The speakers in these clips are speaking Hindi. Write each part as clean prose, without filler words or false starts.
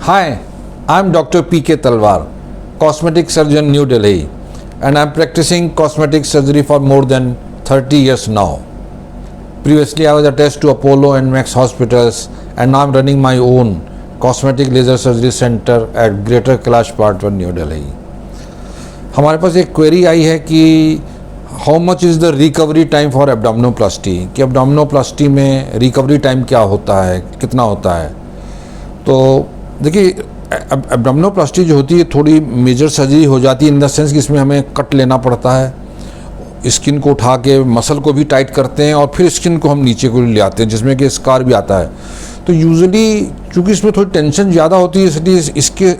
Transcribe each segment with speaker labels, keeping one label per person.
Speaker 1: Hi, I'm Dr. P.K. Talwar, cosmetic surgeon, New Delhi, and I'm practicing cosmetic surgery for more than 30 years now. Previously, I was attached to Apollo and Max hospitals, and now I'm running my own cosmetic laser surgery center at Greater Kailash Part 1, New Delhi. हमारे पास एक क्वेरी आई है कि how much is the recovery time for abdominoplasty, कि एब्डोमिनोप्लास्टी में रिकवरी टाइम क्या होता है, कितना होता है। तो देखिए, एब्डोमिनोप्लास्टी जो होती है थोड़ी मेजर सर्जरी हो जाती है इन द सेंस कि इसमें हमें कट लेना पड़ता है, स्किन को उठा के मसल को भी टाइट करते हैं और फिर स्किन को हम नीचे को ले आते हैं, जिसमें कि स्कार भी आता है। तो यूजुअली चूँकि इसमें थोड़ी टेंशन ज़्यादा होती है, इसलिए इसके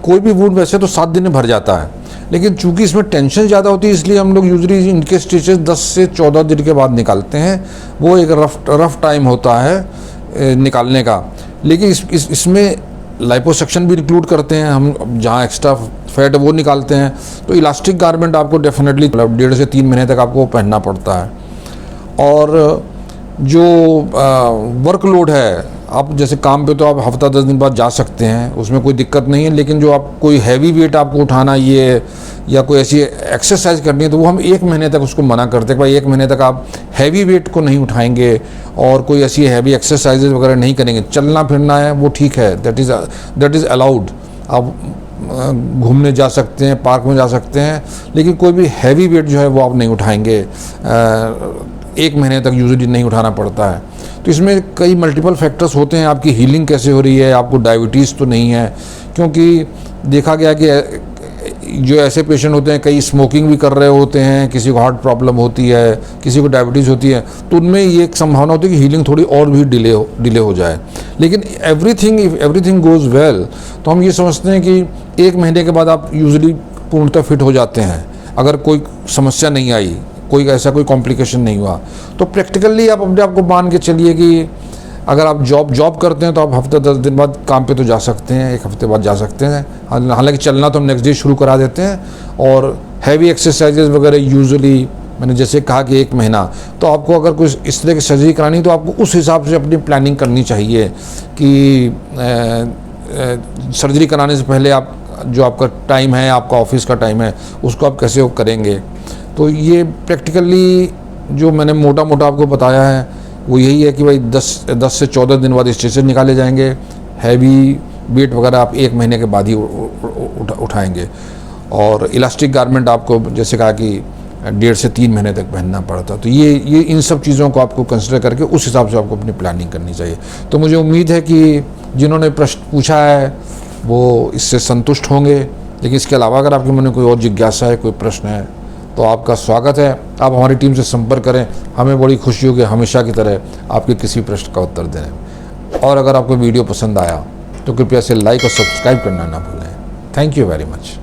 Speaker 1: कोई भी वुंड वैसे तो 7 दिन में भर जाता है, लेकिन चूंकि इसमें टेंशन ज़्यादा होती है इसलिए हम लोग यूजुअली इनके स्टिचेस 10 से 14 दिन के बाद निकालते हैं। वो एक रफ टाइम होता है निकालने का। लेकिन इसमें लाइपोसक्शन भी इंक्लूड करते हैं हम, जहाँ एक्स्ट्रा फैट वो निकालते हैं। तो इलास्टिक गारमेंट आपको डेफिनेटली 1.5 से 3 महीने तक आपको पहनना पड़ता है। और जो वर्कलोड है, आप जैसे काम पे तो आप हफ्ता 10 दिन बाद जा सकते हैं, उसमें कोई दिक्कत नहीं है। लेकिन जो आप कोई हैवी वेट आपको उठाना ये या कोई ऐसी एक्सरसाइज करनी है तो वो हम 1 महीने तक उसको मना करते हैं। भाई 1 महीने तक आप हैवी वेट को नहीं उठाएंगे और कोई ऐसी हैवी एक्सरसाइजेज वगैरह नहीं करेंगे। चलना फिरना है वो ठीक है, दैट इज़ अलाउड। आप घूमने जा सकते हैं, पार्क में जा सकते हैं, लेकिन कोई भी हैवी वेट जो है वो आप नहीं उठाएंगे। 1 महीने तक यूजुअली नहीं उठाना पड़ता है। तो इसमें कई मल्टीपल फैक्टर्स होते हैं। आपकी हीलिंग कैसे हो रही है, आपको डायबिटीज़ तो नहीं है, क्योंकि देखा गया कि जो ऐसे पेशेंट होते हैं, कई स्मोकिंग भी कर रहे होते हैं, किसी को हार्ट प्रॉब्लम होती है, किसी को डायबिटीज़ होती है, तो उनमें ये एक संभावना होती है कि हीलिंग थोड़ी और भी डिले हो जाए। लेकिन एवरीथिंग गोज़ वेल तो हम ये समझते हैं कि 1 महीने के बाद आप यूजुअली पूर्णतः फिट हो जाते हैं, अगर कोई समस्या नहीं आई, कोई कॉम्प्लिकेशन नहीं हुआ। तो प्रैक्टिकली आप अपने आप को मान के चलिए कि अगर आप जॉब करते हैं तो आप हफ्ते 10 दिन बाद काम पे तो जा सकते हैं, 1 हफ्ते बाद जा सकते हैं। हालांकि चलना तो हम नेक्स्ट डे शुरू करा देते हैं। और हैवी एक्सरसाइजेज वगैरह यूजुअली मैंने जैसे कहा कि 1 महीना, तो आपको अगर कुछ इस तरह की सर्जरी करानी तो आपको उस हिसाब से अपनी प्लानिंग करनी चाहिए कि सर्जरी कराने से पहले आप जो आपका टाइम है, आपका ऑफिस का टाइम है, उसको आप कैसे करेंगे। तो ये प्रैक्टिकली जो मैंने मोटा आपको बताया है वो यही है कि भाई 10 से 14 दिन बाद स्टिचेस निकाले जाएंगे। हैवी वेट वगैरह आप 1 महीने के बाद ही उठाएंगे। और इलास्टिक गारमेंट आपको जैसे कहा कि 1.5 से 3 महीने तक पहनना पड़ता। तो ये इन सब चीज़ों को आपको कंसिडर करके उस हिसाब से आपको अपनी प्लानिंग करनी चाहिए। तो मुझे उम्मीद है कि जिन्होंने प्रश्न पूछा है वो इससे संतुष्ट होंगे। लेकिन इसके अलावा अगर आपके मन में कोई और जिज्ञासा है, कोई प्रश्न है, तो आपका स्वागत है। आप हमारी टीम से संपर्क करें, हमें बड़ी खुशी होगी हमेशा की तरह आपके किसी प्रश्न का उत्तर देने। और अगर आपको वीडियो पसंद आया तो कृपया इसे लाइक और सब्सक्राइब करना ना भूलें। Thank you very much.